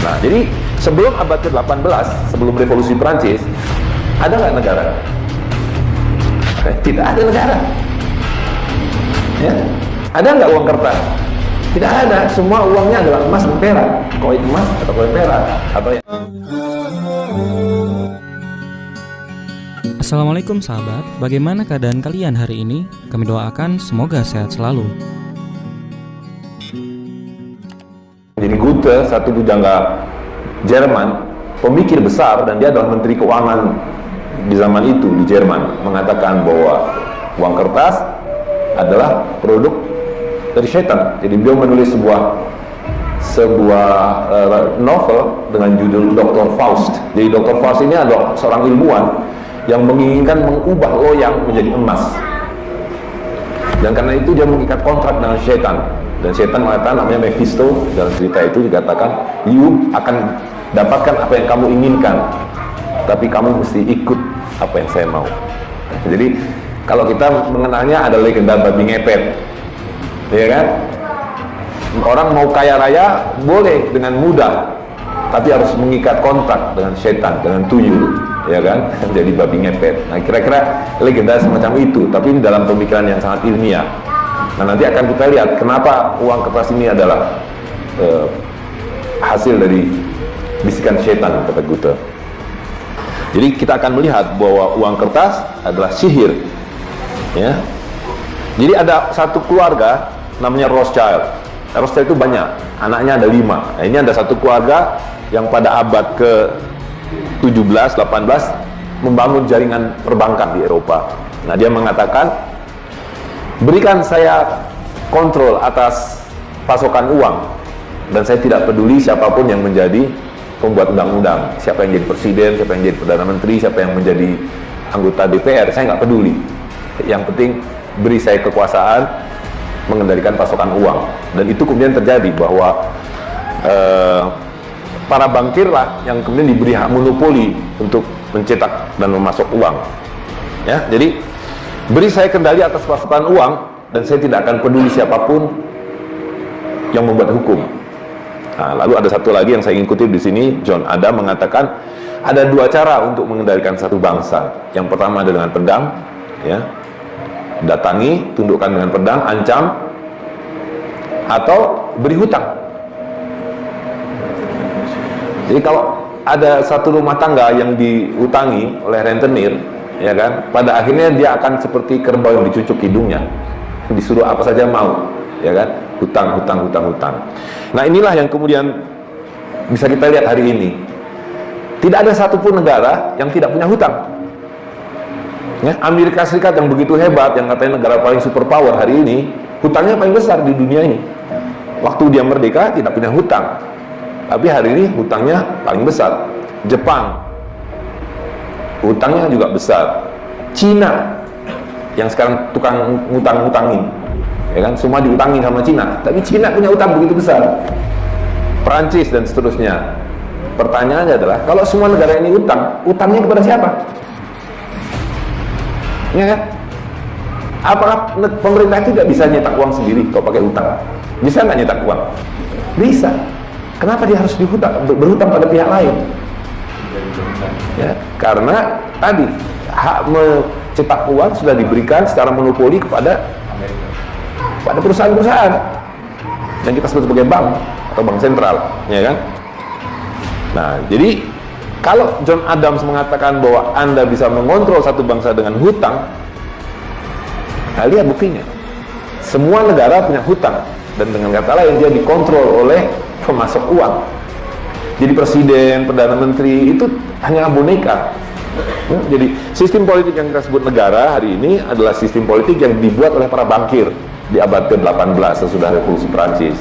Nah, jadi sebelum abad ke-18, sebelum revolusi Prancis, ada nggak negara? Tidak ada negara. Ya. Ada nggak uang kertas? Tidak ada. Semua uangnya adalah emas dan perak, koin emas atau koin perak atau yang... Assalamualaikum sahabat, bagaimana keadaan kalian hari ini? Kami doakan semoga sehat selalu. Jadi Goethe, satu pujangga Jerman, pemikir besar, dan dia adalah menteri keuangan di zaman itu di Jerman, mengatakan bahwa uang kertas adalah produk dari setan. Jadi beliau menulis sebuah novel dengan judul Dr. Faust. Jadi Dr. Faust ini adalah seorang ilmuwan yang menginginkan mengubah loyang menjadi emas, dan karena itu dia mengikat kontrak dengan setan, dan setan mengatakan, namanya Mephisto, dalam cerita itu dikatakan, you akan dapatkan apa yang kamu inginkan, tapi kamu mesti ikut apa yang saya mau. Jadi kalau kita mengenalnya ada legenda babi ngepet, ya kan? Orang mau kaya raya boleh dengan mudah, tapi harus mengikat kontrak dengan setan, dengan tuyul, ya kan? Jadi babi ngepet. Nah, kira-kira legenda semacam itu, tapi dalam pemikiran yang sangat ilmiah. Nah, nanti akan kita lihat kenapa uang kertas ini adalah hasil dari bisikan setan, kata Goethe. Jadi kita akan melihat bahwa uang kertas adalah sihir, ya. Jadi ada satu keluarga namanya Rothschild. Rothschild itu banyak, anaknya ada 5. Nah, ini ada satu keluarga yang pada abad ke-17, 18 membangun jaringan perbankan di Eropa. Nah, dia mengatakan, berikan saya kontrol atas pasokan uang, dan saya tidak peduli siapapun yang menjadi pembuat undang-undang, siapa yang jadi presiden, siapa yang jadi perdana menteri, siapa yang menjadi anggota DPR, saya nggak peduli. Yang penting beri saya kekuasaan mengendalikan pasokan uang. Dan itu kemudian terjadi bahwa para bankirlah yang kemudian diberi hak monopoli untuk mencetak dan memasok uang. Ya, jadi beri saya kendali atas pasokan uang, dan saya tidak akan peduli siapapun yang membuat hukum. Nah, lalu ada satu lagi yang saya ingin kutip di sini. John Adam mengatakan ada 2 cara untuk mengendalikan satu bangsa. Yang pertama adalah dengan pedang, ya, datangi, tundukkan dengan pedang, ancam, atau beri hutang. Jadi kalau ada satu rumah tangga yang diutangi oleh rentenir, ya kan, pada akhirnya dia akan seperti kerbau yang dicucuk hidungnya, disuruh apa saja mau, ya kan, hutang. Nah, inilah yang kemudian bisa kita lihat hari ini. Tidak ada satupun negara yang tidak punya hutang, ya. Amerika Serikat yang begitu hebat, yang katanya negara paling superpower hari ini, hutangnya paling besar di dunia ini. Waktu dia merdeka tidak punya hutang, tapi hari ini hutangnya paling besar. Jepang, hutangnya juga besar. Cina, yang sekarang tukang ngutang-ngutangin, ya kan, semua diutangin sama Cina, tapi Cina punya utang begitu besar. Perancis dan seterusnya. Pertanyaannya adalah, kalau semua negara ini utangnya kepada siapa? Ya kan? Apakah pemerintah tidak bisa nyetak uang sendiri kalau pakai utang? Bisa nggak nyetak uang? Bisa. Kenapa dia harus berhutang pada pihak lain? Ya, karena tadi hak mencetak uang sudah diberikan secara monopoli kepada perusahaan-perusahaan yang kita sebut sebagai bank atau bank sentral, ya kan? Nah, jadi kalau John Adams mengatakan bahwa Anda bisa mengontrol satu bangsa dengan hutang, nah, lihat buktinya. Semua negara punya hutang, dan dengan kata lain dia dikontrol oleh pemasok uang. Jadi presiden, perdana menteri itu hanya boneka. Jadi sistem politik yang kita sebut negara hari ini adalah sistem politik yang dibuat oleh para bankir di abad ke-18 sesudah revolusi Prancis.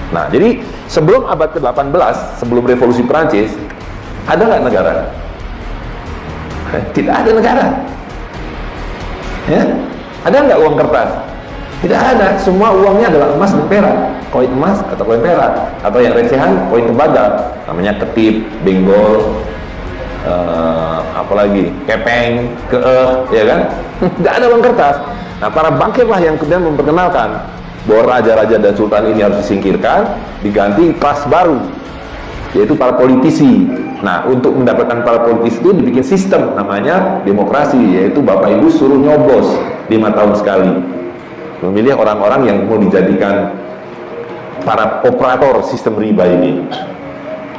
Nah, jadi sebelum abad ke-18, sebelum revolusi Prancis, ada nggak negara? Tidak ada negara. Ya? Ada nggak uang kertas? Tidak ada. Semua uangnya adalah emas dan perak, koin emas atau koin perak, atau yang recehan koin tembaga, namanya ketip, benggol, apalagi kepeng, ya kan? Tidak ada uang kertas. Nah, para bankirlah yang kemudian memperkenalkan bahwa raja-raja dan sultan ini harus disingkirkan, diganti kelas baru, yaitu para politisi. Nah, untuk mendapatkan para politisi itu dibikin sistem namanya demokrasi, yaitu Bapak Ibu suruh nyoblos 5 tahun sekali, memilih orang-orang yang mau dijadikan para operator sistem riba ini,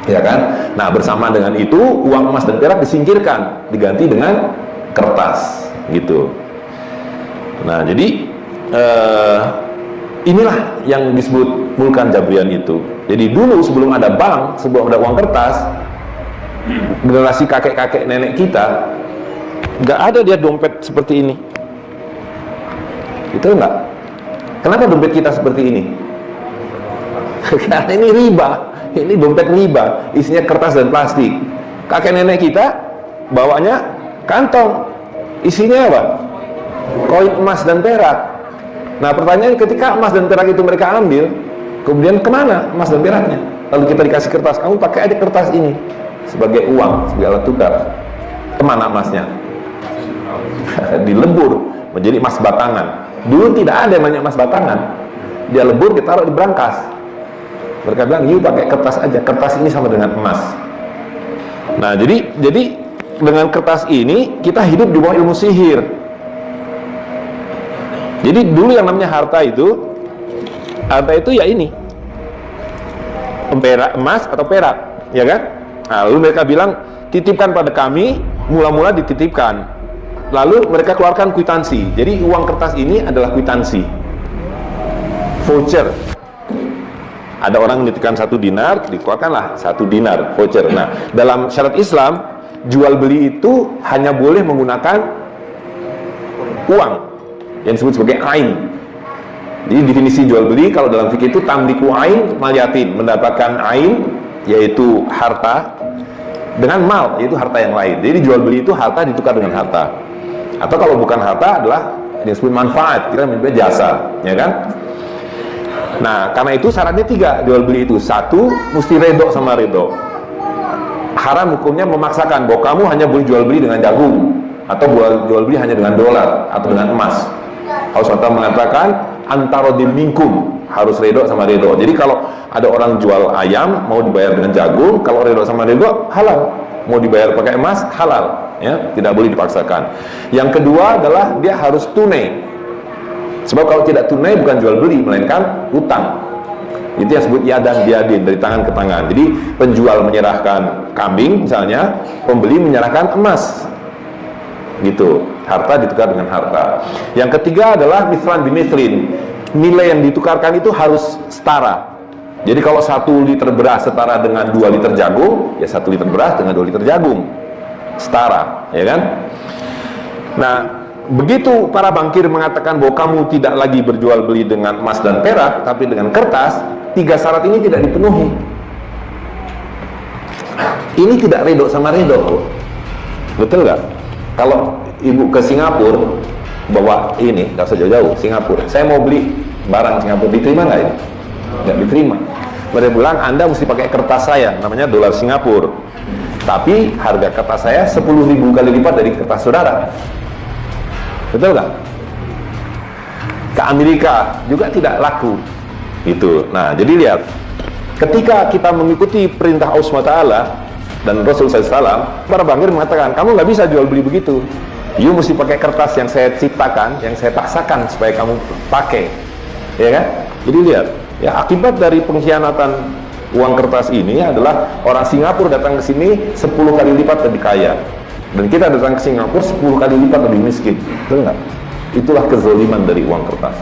ya kan? Nah, bersama dengan itu uang emas dan perak disingkirkan, diganti dengan kertas, gitu. Nah, jadi inilah yang disebut Mulkan Jabrian itu. Jadi dulu sebelum ada bank, sebelum ada uang kertas, generasi kakek-kakek nenek kita nggak ada dia dompet seperti ini. Itu enggak. Kenapa dompet kita seperti ini? Karena ini riba. Ini dompet riba, isinya kertas dan plastik. Kakek nenek kita bawanya kantong, isinya apa? Koin emas dan perak. Nah, pertanyaan, ketika emas dan perak itu mereka ambil, kemudian kemana emas dan peraknya? Lalu kita dikasih kertas, kamu pakai aja kertas ini sebagai uang, sebagai alat tukar. Kemana emasnya? Dilebur menjadi emas batangan. Dulu tidak ada yang namanya emas batangan. Dia lebur, ditaruh di brankas. Mereka bilang, yuk pakai kertas aja, kertas ini sama dengan emas. Nah, jadi dengan kertas ini kita hidup di bawah ilmu sihir. Jadi dulu yang namanya harta itu ya ini, perak, emas atau perak, ya kan? Nah, lalu mereka bilang, titipkan pada kami, mula-mula dititipkan. Lalu mereka keluarkan kwitansi. Jadi uang kertas ini adalah kwitansi, voucher. Ada orang menitipkan 1 dinar, dikeluarkanlah 1 dinar voucher. Nah, dalam syariat Islam, jual beli itu hanya boleh menggunakan uang yang disebut sebagai ain. Jadi definisi jual beli kalau dalam fikih itu tamliku ain malyatin, mendapatkan ain yaitu harta dengan mal, yaitu harta yang lain. Jadi jual beli itu harta ditukar dengan harta. Atau kalau bukan harta adalah yang disebut manfaat, kita menyebut jasa, ya kan? Nah, karena itu syaratnya 3 jual beli itu. 1, mesti redho sama redho. Haram hukumnya memaksakan bahwa kamu hanya boleh jual beli dengan jagung, atau jual beli hanya dengan dolar atau dengan emas. Allah SWT mengatakan antarodin minkum, harus redho sama redho. Jadi kalau ada orang jual ayam mau dibayar dengan jagung, kalau redho sama redho halal. Mau dibayar pakai emas halal, ya, tidak boleh dipaksakan. Yang kedua adalah dia harus tunai. Sebab kalau tidak tunai bukan jual beli, melainkan utang. Itu yang disebut yadan biadin, dari tangan ke tangan. Jadi penjual menyerahkan kambing misalnya, pembeli menyerahkan emas, gitu. Harta ditukar dengan harta. Yang ketiga adalah mithlan bimithlin. Nilai yang ditukarkan itu harus setara. Jadi kalau 1 liter beras setara dengan 2 liter jagung, ya 1 liter beras dengan 2 liter jagung setara, ya kan? Nah, begitu para bankir mengatakan bahwa kamu tidak lagi berjual beli dengan emas dan perak, tapi dengan kertas, 3 syarat ini tidak dipenuhi. Ini tidak redho sama redho, betul nggak? Kalau ibu ke Singapura bawa ini, nggak usah jauh-jauh, Singapura, saya mau beli barang Singapura, diterima nggak ini? Nggak diterima. Mereka bilang Anda mesti pakai kertas saya, namanya dolar Singapura, tapi harga kertas saya 10.000 kali lipat dari kertas saudara. Betul nggak? Ke Amerika juga tidak laku itu. Nah, jadi lihat, ketika kita mengikuti perintah Allah SWT dan Rasul SAW, para bankir mengatakan kamu nggak bisa jual beli begitu. You mesti pakai kertas yang saya ciptakan, yang saya paksakan supaya kamu pakai, ya kan? Jadi lihat, ya, akibat dari pengkhianatan uang kertas ini adalah orang Singapura datang ke sini 10 kali lipat lebih kaya, dan kita datang ke Singapura 10 kali lipat lebih miskin. Betul nggak? Itulah kezaliman dari uang kertas.